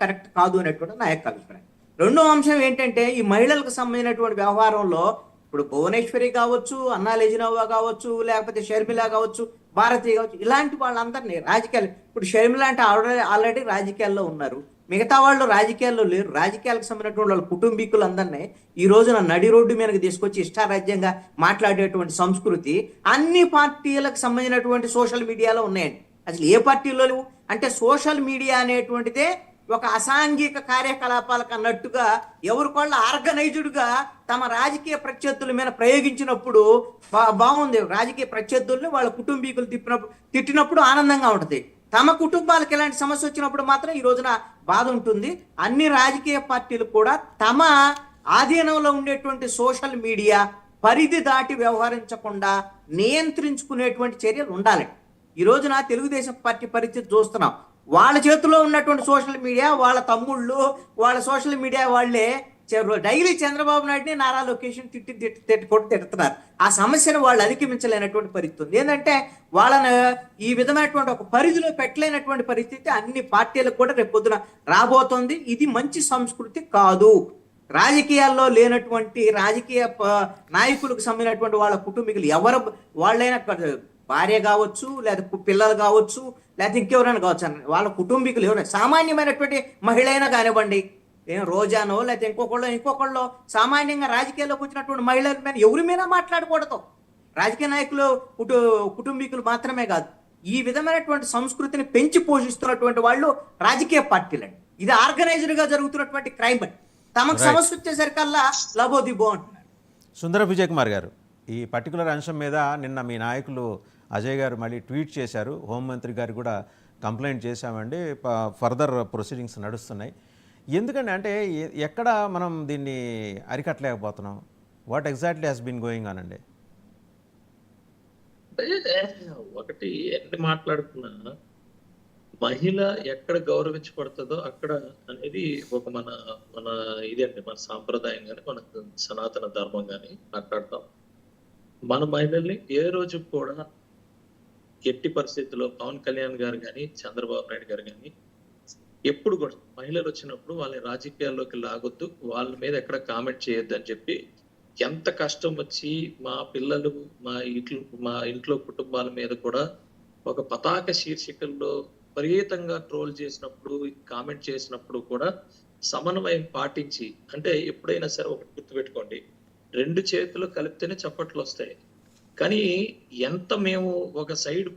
Correct కాదు అనేటువంటి నా యొక్క అభిప్రాయం. రెండో అంశం ఏంటంటే ఈ మహిళలకు సంబంధించినటువంటి వ్యవహారంలో ఇప్పుడు భువనేశ్వరి కావచ్చు, అన్నా లెజినోవా కావచ్చు, లేకపోతే షర్మిల కావచ్చు, భారతి కావచ్చు, ఇలాంటి వాళ్ళందరినీ రాజకీయాలు ఇప్పుడు షర్మిల అంటే ఆల్రెడీ రాజకీయాల్లో ఉన్నారు. మిగతా వాళ్ళు రాజకీయాల్లో లేరు. రాజకీయాలకు సంబంధించినటువంటి వాళ్ళ కుటుంబీకులందరినీ ఈ రోజున నడి రోడ్డు మీదకి తీసుకొచ్చి ఇష్టారాజ్యంగా మాట్లాడేటువంటి సంస్కృతి అన్ని పార్టీలకు సంబంధించినటువంటి సోషల్ మీడియాలో ఉన్నాయండి. అసలు ఏ పార్టీలో లేవు. అంటే సోషల్ మీడియా అనేటువంటిదే ఒక అసాంఘిక కార్యకలాపాలకు అన్నట్టుగా ఎవరికోళ్ళ ఆర్గనైజ్డ్గా తమ రాజకీయ ప్రత్యర్థుల మీద ప్రయోగించినప్పుడు బాగుంది. రాజకీయ ప్రత్యర్థుల్ని వాళ్ళ కుటుంబీకులు తిట్టినప్పుడు ఆనందంగా ఉంటుంది. తమ కుటుంబాలకు ఎలాంటి సమస్య వచ్చినప్పుడు మాత్రం ఈ రోజున బాధ ఉంటుంది. అన్ని రాజకీయ పార్టీలు కూడా తమ ఆధీనంలో ఉండేటువంటి సోషల్ మీడియా పరిధి దాటి వ్యవహరించకుండా నియంత్రించుకునేటువంటి చర్యలు ఉండాలి. ఈ రోజున తెలుగుదేశం పార్టీ పరిస్థితి చూస్తున్నాం. వాళ్ళ చేతిలో ఉన్నటువంటి సోషల్ మీడియా, వాళ్ళ తమ్ముళ్ళు, వాళ్ళ సోషల్ మీడియా వాళ్ళే డైలీ చంద్రబాబు నాయుడిని నారా లొకేషన్ తిడుతున్నారు. ఆ సమస్యను వాళ్ళు అధిగమించలేనటువంటి పరిస్థితి ఉంది. ఏంటంటే వాళ్ళని ఈ విధమైనటువంటి ఒక పరిధిలో పెట్టలేనటువంటి పరిస్థితి అన్ని పార్టీలకు కూడా రేపు పొద్దున రాబోతోంది. ఇది మంచి సంస్కృతి కాదు. రాజకీయాల్లో లేనటువంటి రాజకీయ నాయకులకు సంబంధించినటువంటి వాళ్ళ కుటుంబీకులు ఎవరు వాళ్ళైనా, భార్య కావచ్చు, లేదా పిల్లలు కావచ్చు, లేకపోతే ఇంకెవరైనా కావచ్చు, వాళ్ళ కుటుంబీకులు ఎవరైనా సామాన్యమైనటువంటి మహిళ అయినా కానివ్వండి, రోజానో లేకపోతే ఇంకొకళ్ళు సామాన్యంగా రాజకీయాల్లోకి వచ్చినటువంటి మహిళల మీద ఎవరి మీద మాట్లాడకూడదు. రాజకీయ నాయకులు కుటుంబీకులు మాత్రమే కాదు. ఈ విధమైనటువంటి సంస్కృతిని పెంచి పోషిస్తున్నటువంటి వాళ్ళు రాజకీయ పార్టీలండి. ఇది ఆర్గనైజ్డ్గా జరుగుతున్నటువంటి క్రైమ్ అండి. తమకు సమస్య వచ్చేసరికల్లా లబోదిబో అంటున్నారు. సుందర విజయ్ కుమార్ గారు, ఈ పర్టికులర్ అంశం మీద నిన్న మీ నాయకులు అజయ్ గారు మళ్ళీ ట్వీట్ చేశారు. హోంమంత్రి గారు కూడా కంప్లైంట్ చేశామండి, ఫర్దర్ ప్రొసీడింగ్స్ నడుస్తున్నాయి. ఎందుకంటే అంటే ఎక్కడ మనం దీన్ని అరికట్టలేకపోతున్నాం? What exactly has been going on అండి? ఒకటి ఎన్ని మాట్లాడుతున్నా మహిళ ఎక్కడ గౌరవించబడుతుందో అక్కడ అనేది ఒక మన మన ఇదండి, మన సాంప్రదాయం కానీ మన సనాతన ధర్మం కానీ మాట్లాడతాం. మన మహిళల్ని ఏ రోజు కూడా ఎట్టి పరిస్థితుల్లో పవన్ కళ్యాణ్ గారు కానీ చంద్రబాబు నాయుడు గారు కానీ ఎప్పుడు కూడా మహిళలు వచ్చినప్పుడు వాళ్ళని రాజకీయాల్లోకి లాగొద్దు, వాళ్ళ మీద ఎక్కడ కామెంట్ చేయొద్దు అని చెప్పి ఎంత కష్టం వచ్చి మా పిల్లలు మా ఇంట్లో కుటుంబాల మీద కూడా ఒక పతాక శీర్షికల్లో విపరీతంగా ట్రోల్ చేసినప్పుడు, కామెంట్ చేసినప్పుడు కూడా సమన్వయం పాటించి, అంటే ఎప్పుడైనా సరే ఒకటి గుర్తుపెట్టుకోండి, రెండు చేతులు కలిపితేనే చప్పట్లు వస్తాయి. కానీ ఎంత మేము ఒక సైడ్